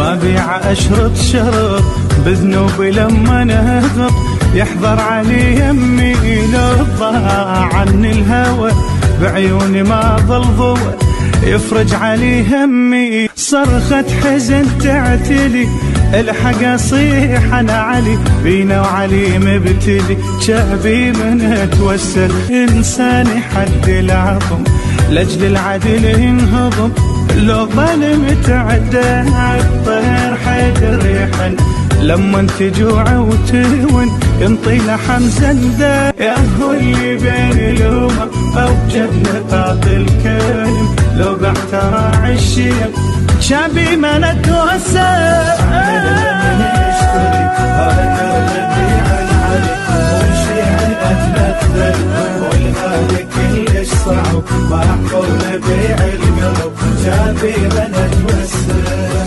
ما بيع أشرط شرط بذنوبي لما نهضب، يحضر علي يمي لو ضاع عني الهوى، بعيوني ما ظل ضوى يفرج علي همي. صرخة حزن تعتلي الحق اصيح انا علي، بينا وعلي مبتلي شعبي من اتوسل. انساني حد العظم لاجل العدل ينهضم، لو ظلم تعدى عالطير حيدر يحن، لما تجوع وتهون ينطي لحم زنده. يا هو اللي بين الامم اوجد نقاط الكلم، لو بعتراع الشيم شعبي ما نتوسل. صعب ما حول بيع القلب شعبي ما نتوسل.